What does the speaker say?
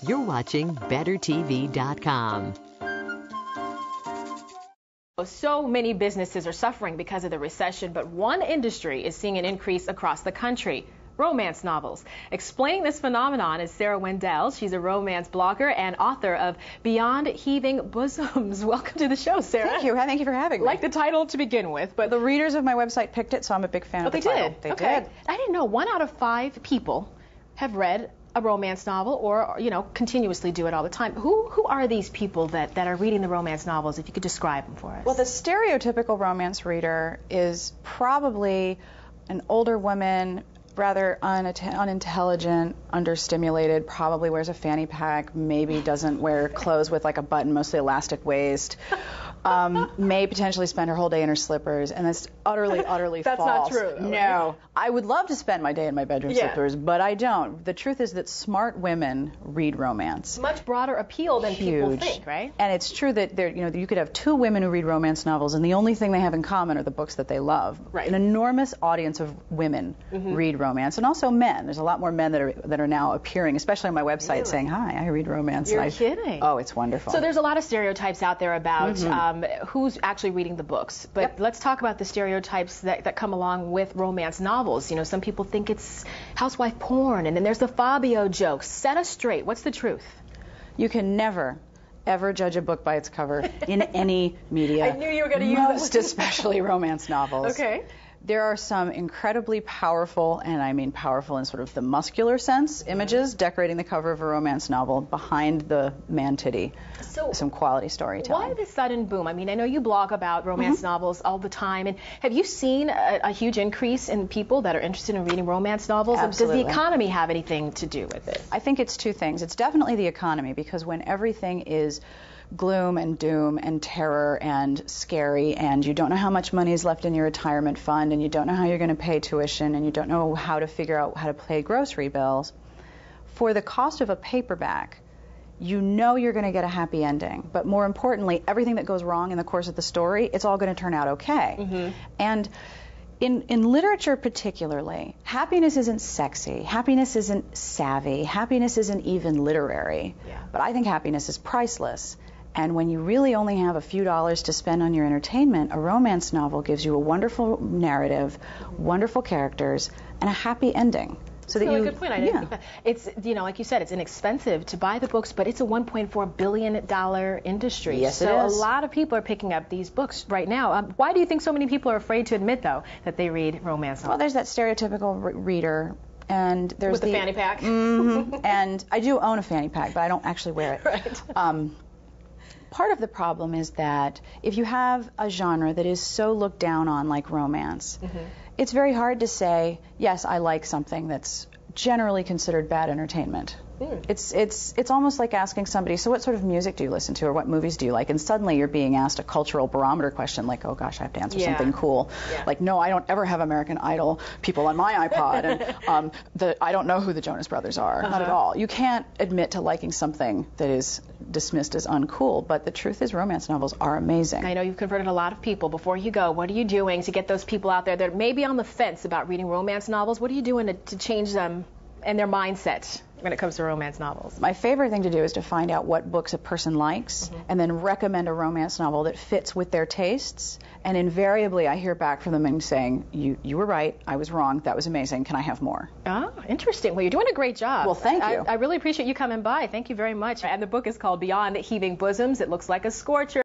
You're watching BetterTV.com. So many businesses are suffering because of the recession, but one industry is seeing an increase across the country: romance novels. Explaining this phenomenon is Sarah Wendell. She's a romance blogger and author of Beyond Heaving Bosoms. Welcome to the show, Sarah. Thank you. Thank you for having me. Like the title to begin with, but the readers of my website picked it, so I'm a big fan of the title. They did. I didn't know 1 out of 5 people have read a romance novel, or continuously do it all the time. Who are these people that are reading the romance novels, if you could describe them for us? Well, the stereotypical romance reader is probably an older woman, rather unintelligent, understimulated, probably wears a fanny pack, maybe doesn't wear clothes with like a button, mostly elastic waist, may potentially spend her whole day in her slippers, and that's utterly That's false. Not true. Though, no. Right? I would love to spend my day in my bedroom slippers, but I don't. The truth is that smart women read romance. Much broader appeal than people think, right? And it's true that you could have 2 women who read romance novels, and the only thing they have in common are the books that they love. Right. An enormous audience of women read romance, and also men. There's a lot more men that are now appearing, especially on my website, saying, "Hi, I read romance." You're kidding. Oh, it's wonderful. So there's a lot of stereotypes out there about who's actually reading the books. But let's talk about the stereotypes that come along with romance novels. Some people think it's housewife porn, and then there's the Fabio joke. Set us straight. What's the truth? You can never ever judge a book by its cover in any media. I knew you were going to use that. Most especially romance novels. Okay. There are some incredibly powerful, and I mean powerful in sort of the muscular sense, images decorating the cover of a romance novel behind the man titty. So some quality storytelling. Why the sudden boom? I mean, I know you blog about romance novels all the time, and have you seen a huge increase in people that are interested in reading romance novels? Absolutely. Does the economy have anything to do with it? I think it's 2 things. It's definitely the economy, because when everything is gloom and doom and terror and scary, and you don't know how much money is left in your retirement fund, and you don't know how you're going to pay tuition, and you don't know how to figure out how to pay grocery bills, for the cost of a paperback, you're going to get a happy ending. But more importantly, everything that goes wrong in the course of the story, it's all going to turn out okay. And in literature particularly, happiness isn't sexy, happiness isn't savvy, happiness isn't even literary. But I think happiness is priceless. And when you really only have a few dollars to spend on your entertainment, a romance novel gives you a wonderful narrative, wonderful characters, and a happy ending. So that's a really good point. I didn't think that. It's, like you said, it's inexpensive to buy the books, but it's a $1.4 billion industry. Yes, so it is. A lot of people are picking up these books right now. Why do you think so many people are afraid to admit, though, that they read romance novels? Well, there's that stereotypical reader. And there's with the fanny pack. And I do own a fanny pack, but I don't actually wear it. Right. Part of the problem is that if you have a genre that is so looked down on like romance, it's very hard to say, yes, I like something that's generally considered bad entertainment. It's almost like asking somebody, so what sort of music do you listen to, or what movies do you like? And suddenly you're being asked a cultural barometer question like, oh gosh, I have to answer something cool. Like, no, I don't ever have American Idol people on my iPod, and I don't know who the Jonas Brothers are. Not at all. You can't admit to liking something that is dismissed as uncool, but the truth is romance novels are amazing. I know you've converted a lot of people. Before you go, what are you doing to get those people out there that may be on the fence about reading romance novels? What are you doing to change them and their mindset when it comes to romance novels? My favorite thing to do is to find out what books a person likes and then recommend a romance novel that fits with their tastes. And invariably I hear back from them and saying, you were right, I was wrong, that was amazing, can I have more? Oh, interesting. Well, you're doing a great job. Well, thank you. I really appreciate you coming by. Thank you very much. And the book is called Beyond Heaving Bosoms. It looks like a scorcher.